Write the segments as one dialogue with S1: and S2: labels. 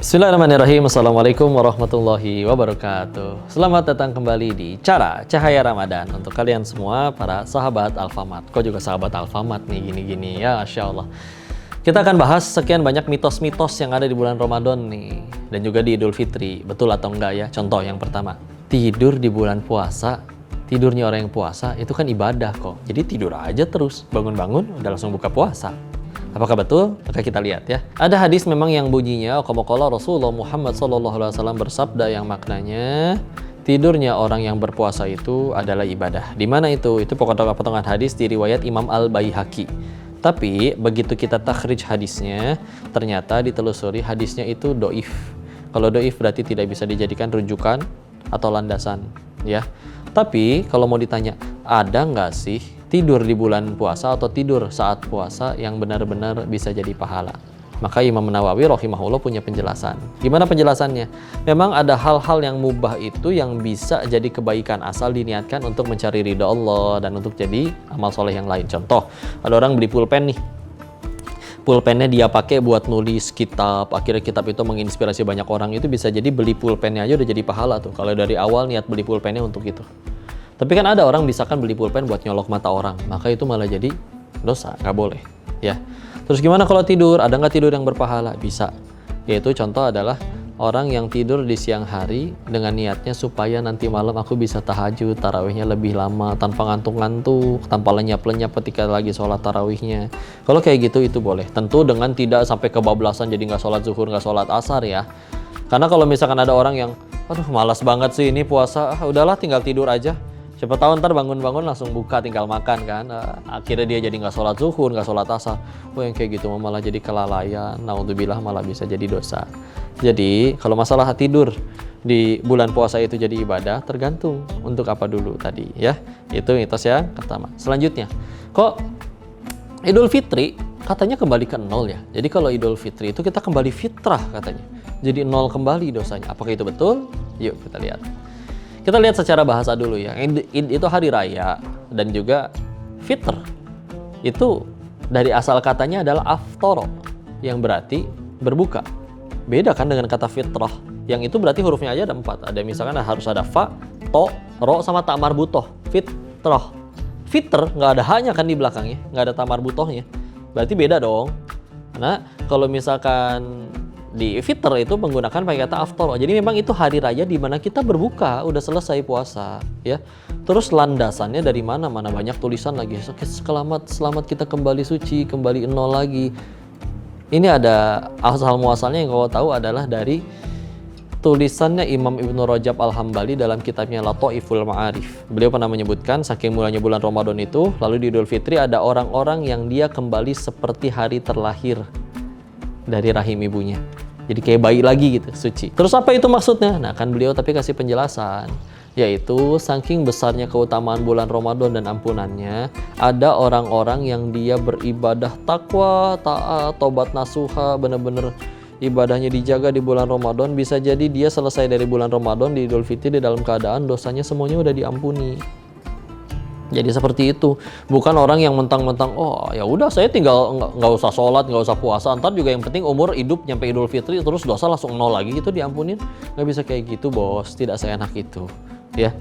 S1: Bismillahirrahmanirrahim. Assalamualaikum warahmatullahi wabarakatuh. Selamat datang kembali di Cara Cahaya Ramadan untuk kalian semua para sahabat Alfamart. Kok juga sahabat Alfamart nih gini-gini ya, Masya Allah. Kita akan bahas sekian banyak mitos-mitos yang ada di bulan Ramadan nih, dan juga di Idul Fitri. Betul atau enggak ya? Contoh yang pertama, tidur di bulan puasa. Tidurnya orang yang puasa itu kan ibadah kok. Jadi tidur aja terus, bangun-bangun udah langsung buka puasa. Apakah betul? Maka kita lihat ya. Ada hadis memang yang bunyinya qala Rasulullah Muhammad SAW bersabda yang maknanya tidurnya orang yang berpuasa itu adalah ibadah. Di mana itu? Itu potongan hadis di riwayat Imam Al-Baihaqi. Tapi begitu kita takhrij hadisnya, ternyata ditelusuri hadisnya itu doif. Kalau doif berarti tidak bisa dijadikan rujukan atau landasan ya. Tapi kalau mau ditanya, ada nggak sih tidur di bulan puasa atau tidur saat puasa yang benar-benar bisa jadi pahala? Maka Imam Nawawi rahimahullah punya penjelasan. Gimana penjelasannya? Memang ada hal-hal yang mubah itu yang bisa jadi kebaikan asal diniatkan untuk mencari ridha Allah dan untuk jadi amal soleh yang lain. Contoh, ada orang beli pulpen nih. Pulpennya dia pakai buat nulis kitab, akhirnya kitab itu menginspirasi banyak orang. Itu bisa jadi beli pulpennya aja udah jadi pahala tuh, kalau dari awal niat beli pulpennya untuk itu. Tapi kan ada orang misalkan beli pulpen buat nyolok mata orang, maka itu malah jadi dosa, nggak boleh ya. Terus gimana kalau tidur? Ada nggak tidur yang berpahala? Bisa. Yaitu contoh adalah orang yang tidur di siang hari dengan niatnya supaya nanti malam aku bisa tahajud, tarawihnya lebih lama, tanpa ngantuk-ngantuk, tanpa lenyap-lenyap ketika lagi sholat tarawihnya. Kalau kayak gitu itu boleh. Tentu dengan tidak sampai kebablasan jadi nggak sholat zuhur, nggak sholat asar ya. Karena kalau misalkan ada orang yang, aduh malas banget sih ini puasa, udahlah tinggal tidur aja. Siapa tahu ntar bangun-bangun langsung buka tinggal makan kan. Akhirnya dia jadi nggak sholat zuhur, nggak sholat asar. Yang kayak gitu malah jadi kelalaian. Naudzubillah, malah bisa jadi dosa. Jadi kalau masalah tidur di bulan puasa itu jadi ibadah, tergantung untuk apa dulu tadi ya. Itu mitos yang pertama. Selanjutnya, kok Idul Fitri katanya kembali ke nol ya. Jadi kalau Idul Fitri itu kita kembali fitrah katanya. Jadi nol kembali dosanya. Apakah itu betul? Yuk kita lihat. Kita lihat secara bahasa dulu ya. Id itu hari raya dan juga fitr. Itu dari asal katanya adalah aftoro, yang berarti berbuka. Beda kan dengan kata fitrah, yang itu berarti hurufnya aja ada 4. Ada misalkan harus ada fa, to, ro sama ta marbutoh. Fitrah. Fitr nggak ada hanya kan di belakangnya, nggak ada ta marbutohnya. Berarti beda dong. Nah, kalau misalkan di fitr itu menggunakan pakai kata aftar. Jadi memang itu hari raya di mana kita berbuka, udah selesai puasa, ya. Terus landasannya dari mana? Mana banyak tulisan lagi. Selamat kita kembali suci, kembali nol lagi. Ini ada asal muasalnya yang kau tahu adalah dari tulisannya Imam Ibnu Rajab Al-Hambali dalam kitabnya Lataiful Ma'arif. Beliau pernah menyebutkan saking mulanya bulan Ramadan itu, lalu di Idul Fitri ada orang-orang yang dia kembali seperti hari terlahir dari rahim ibunya. Jadi kayak bayi lagi gitu, suci. Terus apa itu maksudnya? Nah kan beliau tapi kasih penjelasan, yaitu saking besarnya keutamaan bulan Ramadan dan ampunannya, ada orang-orang yang dia beribadah takwa, taat, tobat nasuha, bener-bener ibadahnya dijaga di bulan Ramadan. Bisa jadi dia selesai dari bulan Ramadan di Idul Fitri di dalam keadaan dosanya semuanya udah diampuni. Jadi seperti itu, bukan orang yang mentang-mentang oh ya udah saya tinggal nggak usah sholat, nggak usah puasa, ntar juga yang penting umur hidup nyampe Idul Fitri terus dosa langsung nol lagi gitu diampunin. Nggak bisa kayak gitu bos, tidak seenak itu ya.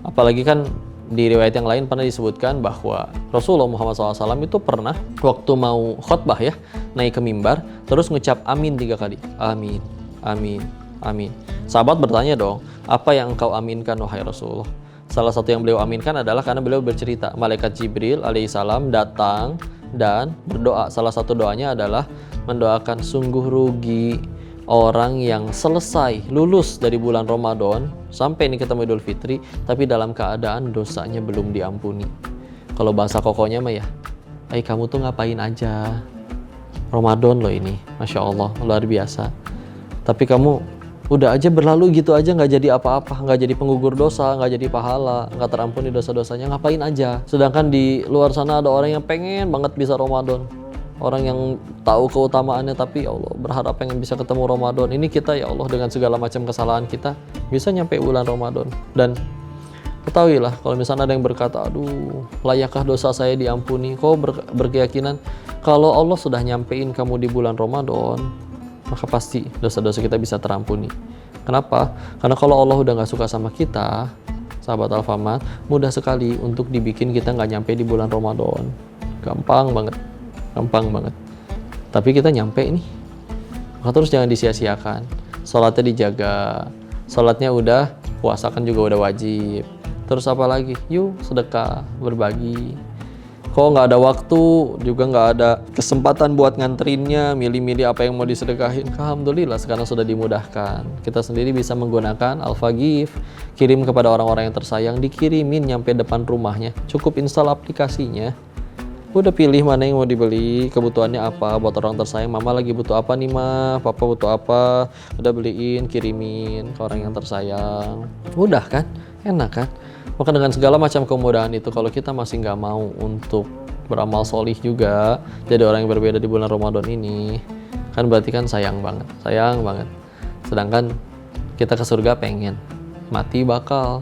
S1: Apalagi kan di riwayat yang lain pernah disebutkan bahwa Rasulullah Muhammad SAW itu pernah waktu mau khutbah ya, naik ke mimbar terus ngucap amin 3 kali, amin, amin, amin. Sahabat bertanya dong, apa yang engkau aminkan wahai Rasulullah? Salah satu yang beliau aminkan adalah karena beliau bercerita malaikat Jibril alaihissalam datang dan berdoa. Salah satu doanya adalah mendoakan sungguh rugi orang yang selesai lulus dari bulan Ramadan sampai ini ketemu Idul Fitri tapi dalam keadaan dosanya belum diampuni. Kalau bahasa kokonya mah ya, kamu tuh ngapain aja? Ramadan loh ini, Masya Allah, luar biasa. Tapi kamu udah aja berlalu gitu aja, nggak jadi apa-apa, nggak jadi penggugur dosa, nggak jadi pahala, nggak terampuni dosa-dosanya, ngapain aja? Sedangkan di luar sana ada orang yang pengen banget bisa Ramadan, orang yang tahu keutamaannya tapi ya Allah berharap pengen bisa ketemu Ramadan. Ini kita ya Allah dengan segala macam kesalahan kita bisa nyampe bulan Ramadan. Dan ketahuilah kalau misalnya ada yang berkata, aduh layakkah dosa saya diampuni? Kau berkeyakinan kalau Allah sudah nyampein kamu di bulan Ramadan, maka pasti dosa-dosa kita bisa terampuni. Kenapa? Karena kalau Allah udah nggak suka sama kita, sahabat Alfamart, mudah sekali untuk dibikin kita nggak nyampe di bulan Ramadan. Gampang banget, gampang banget. Tapi kita nyampe nih, maka terus jangan disia-siakan. Sholatnya dijaga, sholatnya udah, puasa kan juga udah wajib. Terus apa lagi? Yuk sedekah, berbagi. Kok nggak ada waktu, juga nggak ada kesempatan buat nganterinnya, milih-milih apa yang mau disedekahin. Alhamdulillah sekarang sudah dimudahkan. Kita sendiri bisa menggunakan Alfagif, kirim kepada orang-orang yang tersayang, dikirimin nyampe depan rumahnya. Cukup install aplikasinya. Udah pilih mana yang mau dibeli, kebutuhannya apa, buat orang tersayang. Mama lagi butuh apa nih ma, papa butuh apa, udah beliin, kirimin ke orang yang tersayang. Mudah kan? Enak kan? Maka dengan segala macam kemudahan itu, kalau kita masih nggak mau untuk beramal solih juga, jadi orang yang berbeda di bulan Ramadan ini, kan berarti kan sayang banget, sayang banget. Sedangkan kita ke surga pengen, mati bakal,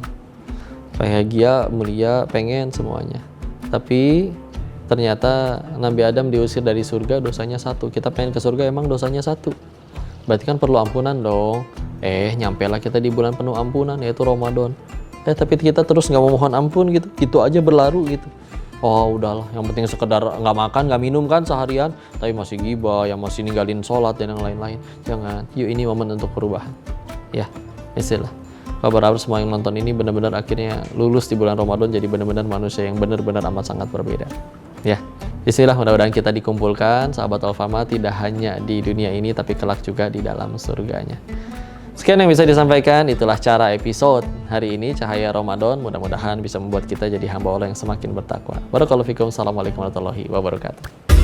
S1: bahagia, mulia, pengen semuanya. Tapi ternyata Nabi Adam diusir dari surga, dosanya satu. Kita pengen ke surga, emang dosanya satu. Berarti kan perlu ampunan dong. Nyampe lah kita di bulan penuh ampunan, yaitu Ramadan. Tapi kita terus nggak mau mohon ampun gitu, itu aja berlaru gitu. Oh udahlah, yang penting sekedar nggak makan, nggak minum kan seharian, tapi masih gibah, yang masih ninggalin sholat dan yang lain-lain. Jangan. Yuk, ini momen untuk perubahan. Ya, istilah. Kau berharap semua yang nonton ini benar-benar akhirnya lulus di bulan Ramadan, jadi benar-benar manusia yang benar-benar amat sangat berbeda. Ya, istilah, mudah-mudahan kita dikumpulkan, sahabat Alfamart, tidak hanya di dunia ini, tapi kelak juga di dalam surganya. Sekian yang bisa disampaikan, itulah cara episode hari ini, Cahaya Ramadan. Mudah-mudahan bisa membuat kita jadi hamba Allah yang semakin bertakwa. Barakallahu fikum. Assalamualaikum warahmatullahi wabarakatuh.